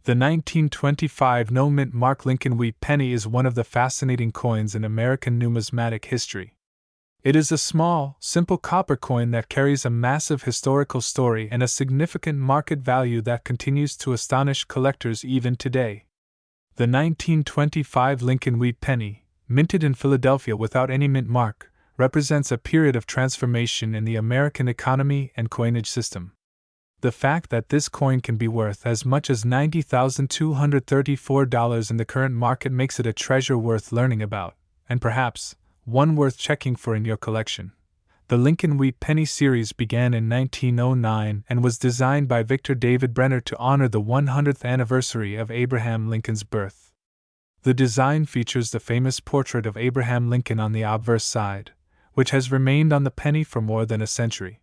The 1925 no-mint mark Lincoln Wheat Penny is one of the fascinating coins in American numismatic history. It is a small, simple copper coin that carries a massive historical story and a significant market value that continues to astonish collectors even today. The 1925 Lincoln Wheat Penny, minted in Philadelphia without any mint mark, represents a period of transformation in the American economy and coinage system. The fact that this coin can be worth as much as $90,234 in the current market makes it a treasure worth learning about, and perhaps one worth checking for in your collection. The Lincoln Wheat Penny series began in 1909 and was designed by Victor David Brenner to honor the 100th anniversary of Abraham Lincoln's birth. The design features the famous portrait of Abraham Lincoln on the obverse side, which has remained on the penny for more than a century.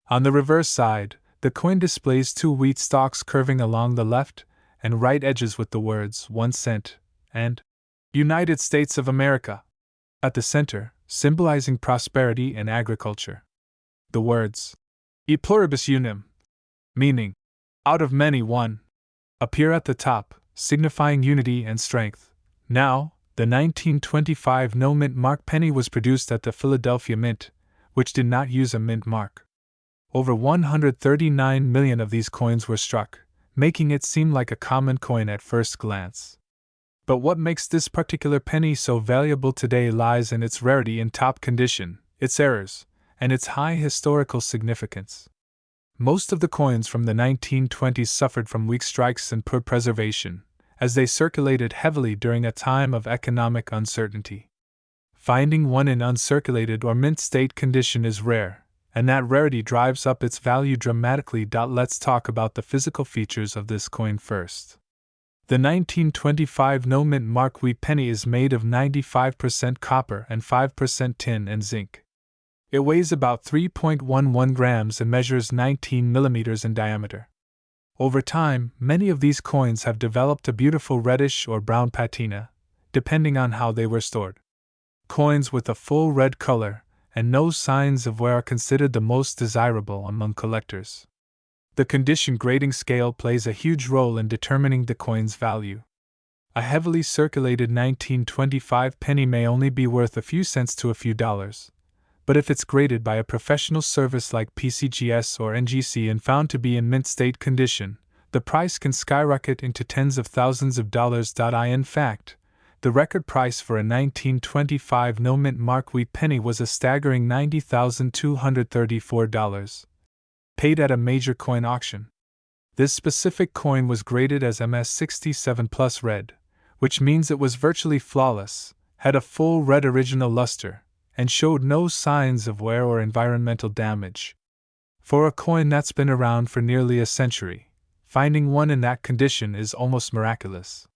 On the reverse side, the coin displays two wheat stalks curving along the left and right edges with the words 1 cent and United States of America at the center, symbolizing prosperity and agriculture. The words E pluribus unum, meaning out of many one, appear at the top, signifying unity and strength. Now, the 1925 no-mint mark penny was produced at the Philadelphia Mint, which did not use a mint mark. Over 139 million of these coins were struck, making it seem like a common coin at first glance. But what makes this particular penny so valuable today lies in its rarity in top condition, its errors, and its high historical significance. Most of the coins from the 1920s suffered from weak strikes and poor preservation, as they circulated heavily during a time of economic uncertainty. Finding one in uncirculated or mint state condition is rare, and that rarity drives up its value dramatically. Let's talk about the physical features of this coin first. The 1925 no-mint mark Wheat Penny is made of 95% copper and 5% tin and zinc. It weighs about 3.11 grams and measures 19 millimeters in diameter. Over time, many of these coins have developed a beautiful reddish or brown patina, depending on how they were stored. Coins with a full red color and no signs of wear are considered the most desirable among collectors. The condition grading scale plays a huge role in determining the coin's value. A heavily circulated 1925 penny may only be worth a few cents to a few dollars, but if it's graded by a professional service like PCGS or NGC and found to be in mint state condition, the price can skyrocket into tens of thousands of dollars. In fact, the record price for a 1925 no-mint mark Wheat Penny was a staggering $90,234. Paid at a major coin auction. This specific coin was graded as MS67 plus red, which means it was virtually flawless, had a full red original luster, and showed no signs of wear or environmental damage. For a coin that's been around for nearly a century, finding one in that condition is almost miraculous.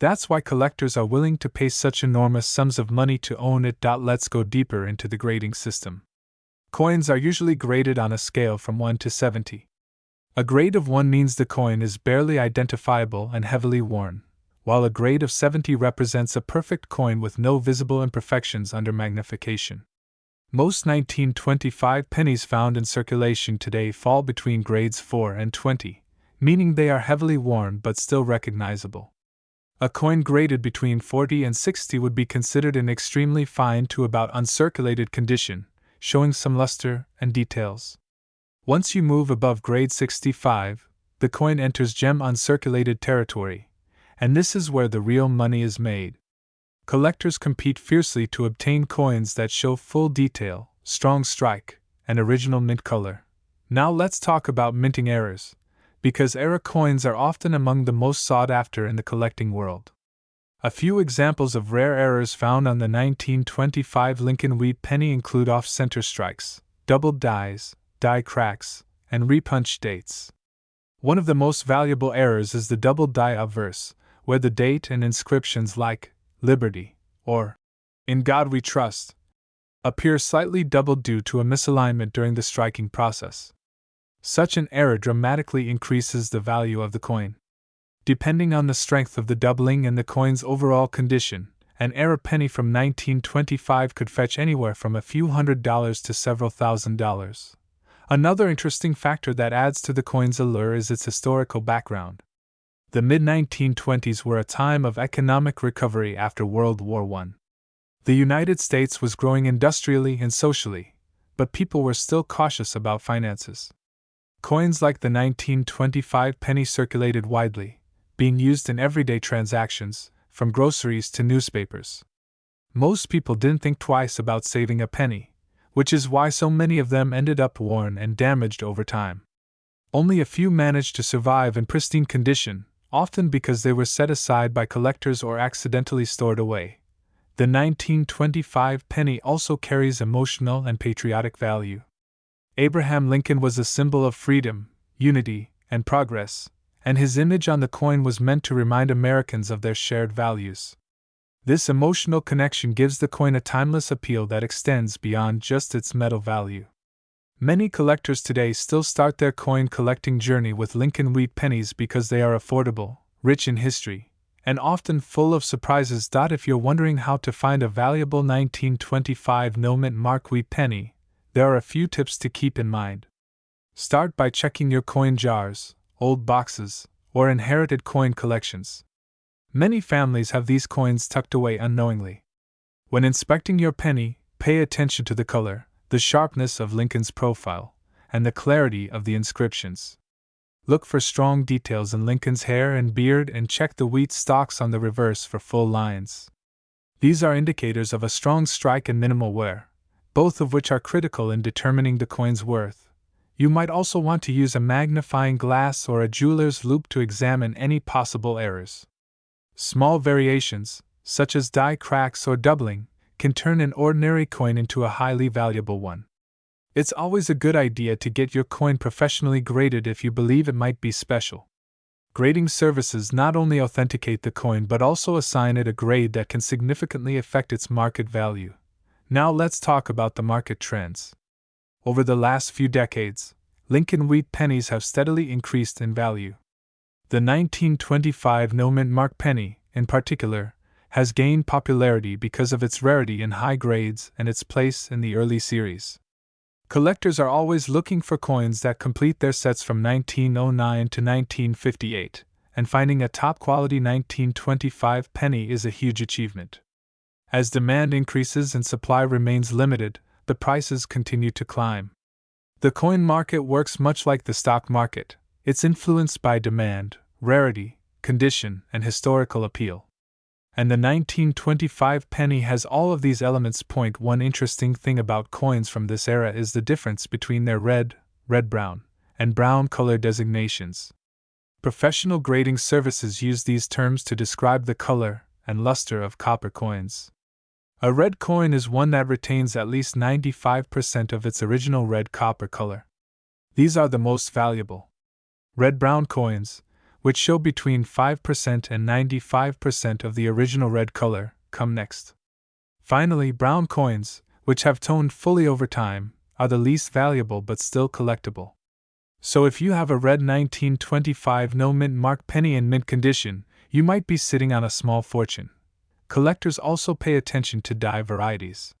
That's why collectors are willing to pay such enormous sums of money to own it. Let's go deeper into the grading system. Coins are usually graded on a scale from 1 to 70. A grade of 1 means the coin is barely identifiable and heavily worn, while a grade of 70 represents a perfect coin with no visible imperfections under magnification. Most 1925 pennies found in circulation today fall between grades 4 and 20, meaning they are heavily worn but still recognizable. A coin graded between 40 and 60 would be considered in extremely fine to about uncirculated condition, showing some luster and details. Once you move above grade 65, the coin enters gem uncirculated territory, and this is where the real money is made. Collectors compete fiercely to obtain coins that show full detail, strong strike, and original mint color. Now let's talk about minting errors, because error coins are often among the most sought after in the collecting world. A few examples of rare errors found on the 1925 Lincoln Wheat Penny include off-center strikes, doubled dies, die cracks, and repunched dates. One of the most valuable errors is the doubled die obverse, where the date and inscriptions like Liberty or In God We Trust appear slightly doubled due to a misalignment during the striking process. Such an error dramatically increases the value of the coin. Depending on the strength of the doubling and the coin's overall condition, an error penny from 1925 could fetch anywhere from a few $100s to several $1,000s. Another interesting factor that adds to the coin's allure is its historical background. The mid-1920s were a time of economic recovery after World War I. The United States was growing industrially and socially, but people were still cautious about finances. Coins like the 1925 penny circulated widely, being used in everyday transactions, from groceries to newspapers. Most people didn't think twice about saving a penny, which is why so many of them ended up worn and damaged over time. Only a few managed to survive in pristine condition, often because they were set aside by collectors or accidentally stored away. The 1925 penny also carries emotional and patriotic value. Abraham Lincoln was a symbol of freedom, unity, and progress, and his image on the coin was meant to remind Americans of their shared values. This emotional connection gives the coin a timeless appeal that extends beyond just its metal value. Many collectors today still start their coin collecting journey with Lincoln Wheat Pennies because they are affordable, rich in history, and often full of surprises. If you're wondering how to find a valuable 1925 no-mint mark wheat penny, there are a few tips to keep in mind. Start by checking your coin jars, old boxes, or inherited coin collections. Many families have these coins tucked away unknowingly. When inspecting your penny, pay attention to the color, the sharpness of Lincoln's profile, and the clarity of the inscriptions. Look for strong details in Lincoln's hair and beard and check the wheat stalks on the reverse for full lines. These are indicators of a strong strike and minimal wear, both of which are critical in determining the coin's worth. You might also want to use a magnifying glass or a jeweler's loupe to examine any possible errors. Small variations, such as die cracks or doubling, can turn an ordinary coin into a highly valuable one. It's always a good idea to get your coin professionally graded if you believe it might be special. Grading services not only authenticate the coin but also assign it a grade that can significantly affect its market value. Now let's talk about the market trends. Over the last few decades, Lincoln Wheat Pennies have steadily increased in value. The 1925 no-mint mark penny, in particular, has gained popularity because of its rarity in high grades and its place in the early series. Collectors are always looking for coins that complete their sets from 1909 to 1958, and finding a top-quality 1925 penny is a huge achievement. As demand increases and supply remains limited, the prices continue to climb. The coin market works much like the stock market. It's influenced by demand, rarity, condition, and historical appeal. And the 1925 penny has all of these elements. One interesting thing about coins from this era is the difference between their red-brown, and brown color designations. Professional grading services use these terms to describe the color and luster of copper coins. A red coin is one that retains at least 95% of its original red copper color. These are the most valuable. Red-brown coins, which show between 5% and 95% of the original red color, come next. Finally, brown coins, which have toned fully over time, are the least valuable but still collectible. So if you have a red 1925 no-mint mark penny in mint condition, you might be sitting on a small fortune. Collectors also pay attention to die varieties.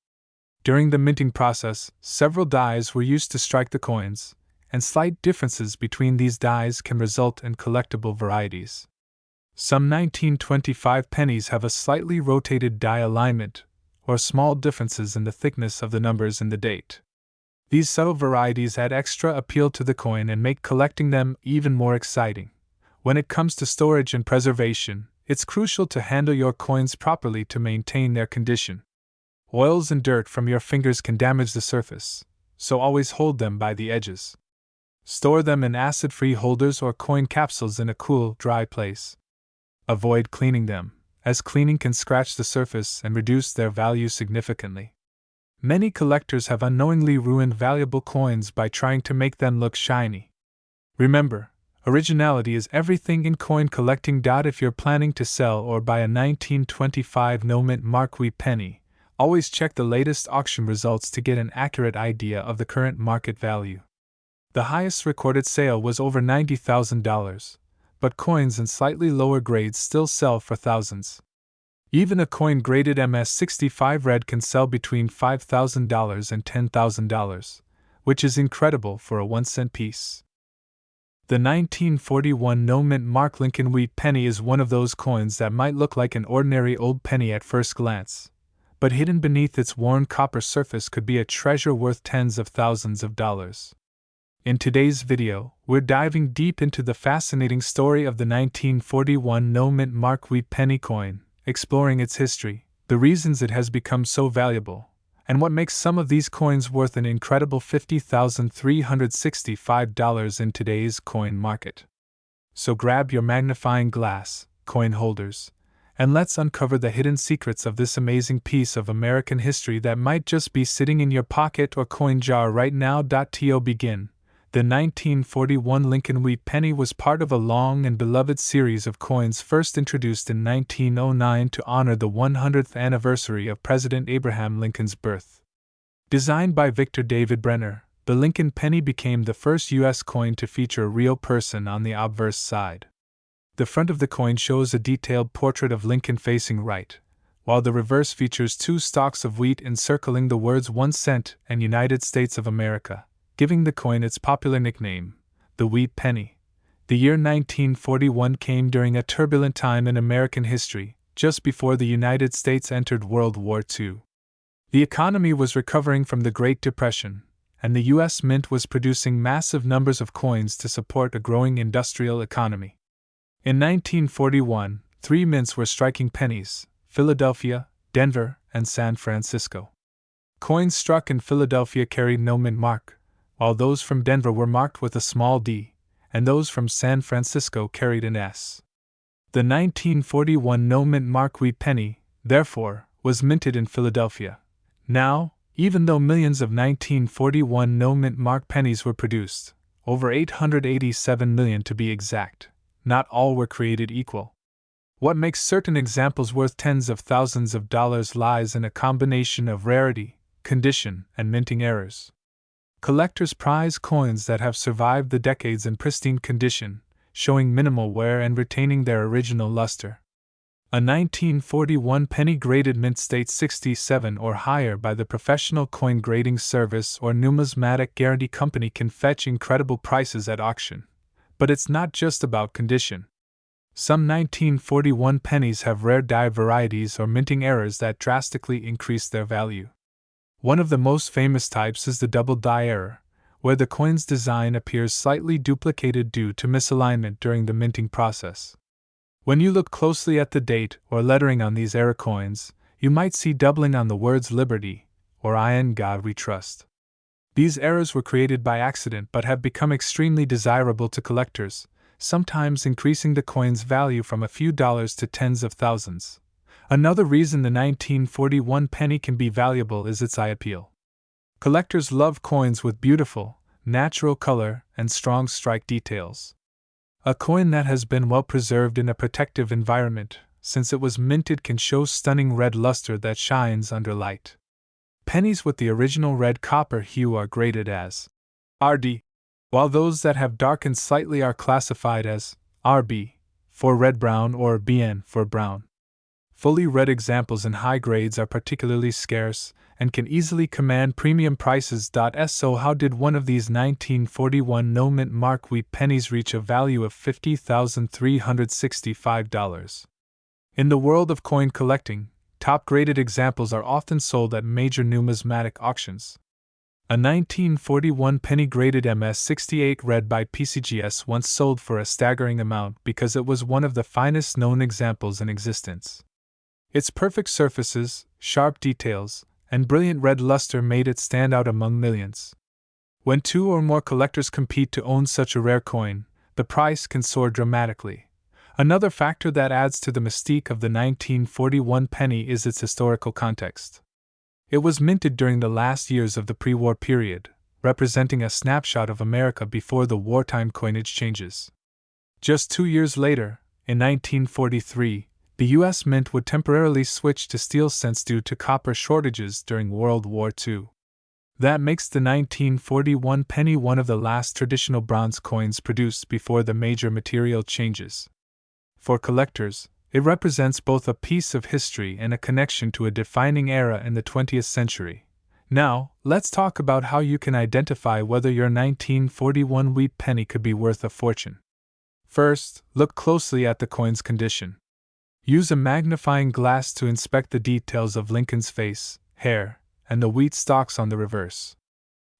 During the minting process, several dies were used to strike the coins, and slight differences between these dies can result in collectible varieties. Some 1925 pennies have a slightly rotated die alignment, or small differences in the thickness of the numbers in the date. These subtle varieties add extra appeal to the coin and make collecting them even more exciting. When it comes to storage and preservation, it's crucial to handle your coins properly to maintain their condition. Oils and dirt from your fingers can damage the surface, so always hold them by the edges. Store them in acid-free holders or coin capsules in a cool, dry place. Avoid cleaning them, as cleaning can scratch the surface and reduce their value significantly. Many collectors have unknowingly ruined valuable coins by trying to make them look shiny. Remember, originality is everything in coin collecting. If you're planning to sell or buy a 1925 no-mint mark wheat penny, always check the latest auction results to get an accurate idea of the current market value. The highest recorded sale was over $90,000, but coins in slightly lower grades still sell for thousands. Even a coin graded MS65 red can sell between $5,000 and $10,000, which is incredible for a 1-cent piece. The 1941 no-mint mark Lincoln Wheat Penny is one of those coins that might look like an ordinary old penny at first glance, but hidden beneath its worn copper surface could be a treasure worth tens of thousands of dollars. In today's video, we're diving deep into the fascinating story of the 1941 no-mint mark Wheat Penny coin, exploring its history, the reasons it has become so valuable, and what makes some of these coins worth an incredible $50,365 in today's coin market. So grab your magnifying glass, coin holders, and let's uncover the hidden secrets of this amazing piece of American history that might just be sitting in your pocket or coin jar right now. To begin, the 1941 Lincoln Wheat Penny was part of a long and beloved series of coins first introduced in 1909 to honor the 100th anniversary of President Abraham Lincoln's birth. Designed by Victor David Brenner, the Lincoln penny became the first U.S. coin to feature a real person on the obverse side. The front of the coin shows a detailed portrait of Lincoln facing right, while the reverse features two stalks of wheat encircling the words 1 cent and United States of America, giving the coin its popular nickname, the Wheat Penny. The year 1941 came during a turbulent time in American history, just before the United States entered World War II. The economy was recovering from the Great Depression, and the U.S. Mint was producing massive numbers of coins to support a growing industrial economy. In 1941, 3 mints were striking pennies: Philadelphia, Denver, and San Francisco. Coins struck in Philadelphia carried no mint mark, while those from Denver were marked with a small d, and those from San Francisco carried an S. The 1941 no-mint mark Wheat Penny, therefore, was minted in Philadelphia. Now, even though millions of 1941 no-mint mark pennies were produced, over 887 million to be exact, not all were created equal. What makes certain examples worth tens of thousands of dollars lies in a combination of rarity, condition, and minting errors. Collectors prize coins that have survived the decades in pristine condition, showing minimal wear and retaining their original luster. A 1941 penny graded mint state 67 or higher by the Professional Coin Grading Service or Numismatic Guarantee Company can fetch incredible prices at auction. But it's not just about condition. Some 1941 pennies have rare die varieties or minting errors that drastically increase their value. One of the most famous types is the double die error, where the coin's design appears slightly duplicated due to misalignment during the minting process. When you look closely at the date or lettering on these error coins, you might see doubling on the words Liberty or I in God We Trust. These errors were created by accident but have become extremely desirable to collectors, sometimes increasing the coin's value from a few dollars to tens of thousands. Another reason the 1941 penny can be valuable is its eye appeal. Collectors love coins with beautiful, natural color and strong strike details. A coin that has been well preserved in a protective environment since it was minted can show stunning red luster that shines under light. Pennies with the original red copper hue are graded as RD, while those that have darkened slightly are classified as RB for red-brown or BN for brown. Fully red examples in high grades are particularly scarce and can easily command premium prices. So how did one of these 1941 no-mint mark Wheat pennies reach a value of $50,365? In the world of coin collecting, top-graded examples are often sold at major numismatic auctions. A 1941 penny graded MS-68 red by PCGS once sold for a staggering amount because it was one of the finest known examples in existence. Its perfect surfaces, sharp details, and brilliant red luster made it stand out among millions. When 2 or more collectors compete to own such a rare coin, the price can soar dramatically. Another factor that adds to the mystique of the 1941 penny is its historical context. It was minted during the last years of the pre-war period, representing a snapshot of America before the wartime coinage changes. Just 2 years later, in 1943, the U.S. Mint would temporarily switch to steel cents due to copper shortages during World War II. That makes the 1941 penny one of the last traditional bronze coins produced before the major material changes. For collectors, it represents both a piece of history and a connection to a defining era in the 20th century, Now, let's talk about how you can identify whether your 1941 wheat penny could be worth a fortune. First, look closely at the coin's condition. Use a magnifying glass to inspect the details of Lincoln's face, hair, and the wheat stalks on the reverse.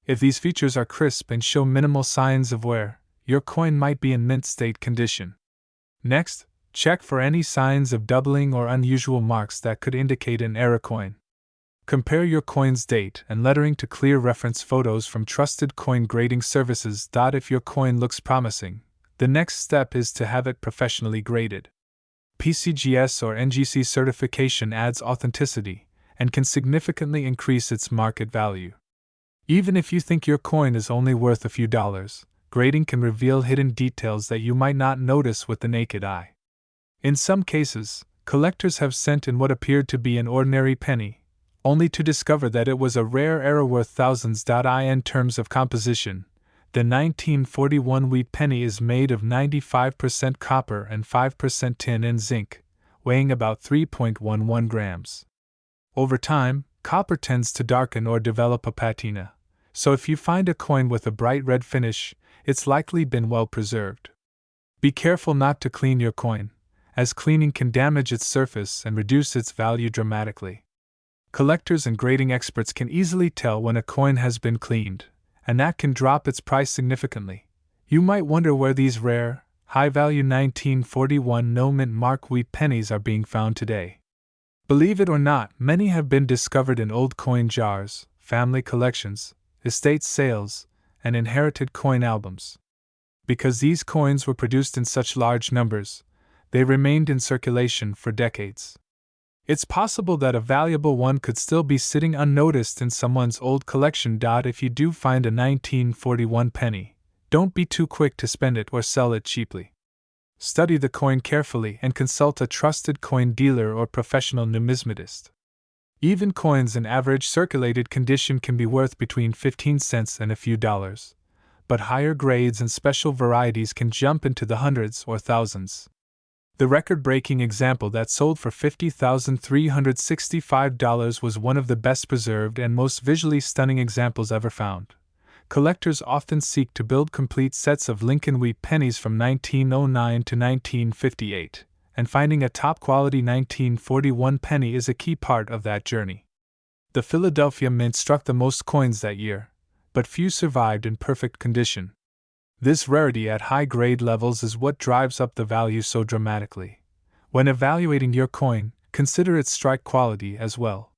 If these features are crisp and show minimal signs of wear, your coin might be in mint state condition. Next, check for any signs of doubling or unusual marks that could indicate an error coin. Compare your coin's date and lettering to clear reference photos from trusted coin grading services. If your coin looks promising, the next step is to have it professionally graded. PCGS or NGC certification adds authenticity and can significantly increase its market value. Even if you think your coin is only worth a few dollars, grading can reveal hidden details that you might not notice with the naked eye. In some cases, collectors have sent in what appeared to be an ordinary penny, only to discover that it was a rare error worth thousands. In terms of composition, the 1941 wheat penny is made of 95% copper and 5% tin and zinc, weighing about 3.11 grams. Over time, copper tends to darken or develop a patina, so if you find a coin with a bright red finish, it's likely been well preserved. Be careful not to clean your coin, as cleaning can damage its surface and reduce its value dramatically. Collectors and grading experts can easily tell when a coin has been cleaned, and that can drop its price significantly. You might wonder where these rare, high-value 1941 no-mint mark wheat pennies are being found today. Believe it or not, many have been discovered in old coin jars, family collections, estate sales, and inherited coin albums. Because these coins were produced in such large numbers, they remained in circulation for decades. It's possible that a valuable one could still be sitting unnoticed in someone's old collection. If you do find a 1941 penny, don't be too quick to spend it or sell it cheaply. Study the coin carefully and consult a trusted coin dealer or professional numismatist. Even coins in average circulated condition can be worth between 15 cents and a few dollars, but higher grades and special varieties can jump into the hundreds or thousands. The record-breaking example that sold for $50,365 was one of the best preserved and most visually stunning examples ever found. Collectors often seek to build complete sets of Lincoln Wheat Pennies from 1909 to 1958, and finding a top-quality 1941 penny is a key part of that journey. The Philadelphia Mint struck the most coins that year, but few survived in perfect condition. This rarity at high grade levels is what drives up the value so dramatically. When evaluating your coin, consider its strike quality as well.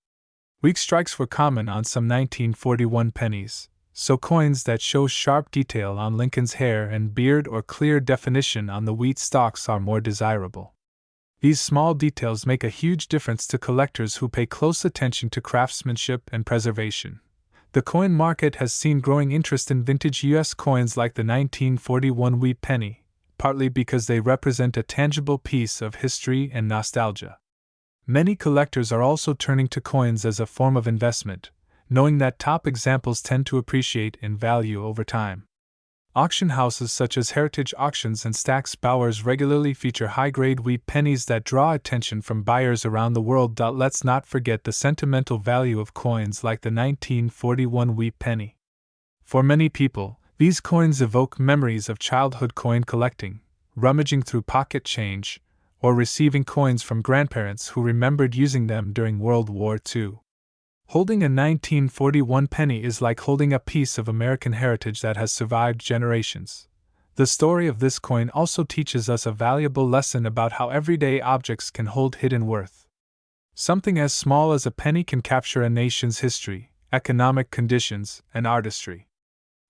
Weak strikes were common on some 1941 pennies, so coins that show sharp detail on Lincoln's hair and beard or clear definition on the wheat stalks are more desirable. These small details make a huge difference to collectors who pay close attention to craftsmanship and preservation. The coin market has seen growing interest in vintage U.S. coins like the 1941 wheat penny, partly because they represent a tangible piece of history and nostalgia. Many collectors are also turning to coins as a form of investment, knowing that top examples tend to appreciate in value over time. Auction houses such as Heritage Auctions and Stack's Bowers regularly feature high-grade wheat pennies that draw attention from buyers around the world. Let's not forget the sentimental value of coins like the 1941 wheat penny. For many people, these coins evoke memories of childhood coin collecting, rummaging through pocket change, or receiving coins from grandparents who remembered using them during World War II. Holding a 1941 penny is like holding a piece of American heritage that has survived generations. The story of this coin also teaches us a valuable lesson about how everyday objects can hold hidden worth. Something as small as a penny can capture a nation's history, economic conditions, and artistry.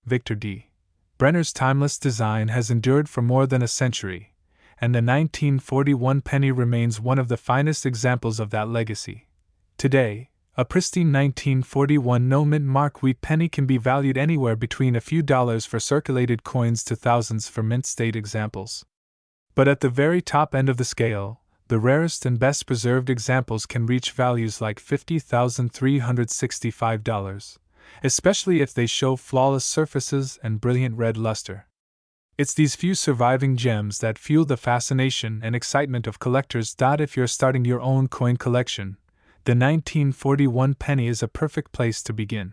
Victor D. Brenner's timeless design has endured for more than a century, and the 1941 penny remains one of the finest examples of that legacy. Today, a pristine 1941 no-mint mark wheat penny can be valued anywhere between a few dollars for circulated coins to thousands for mint-state examples. But at the very top end of the scale, the rarest and best preserved examples can reach values like $50,365, especially if they show flawless surfaces and brilliant red luster. It's these few surviving gems that fuel the fascination and excitement of collectors. If you're starting your own coin collection, The 1941 penny is a perfect place to begin.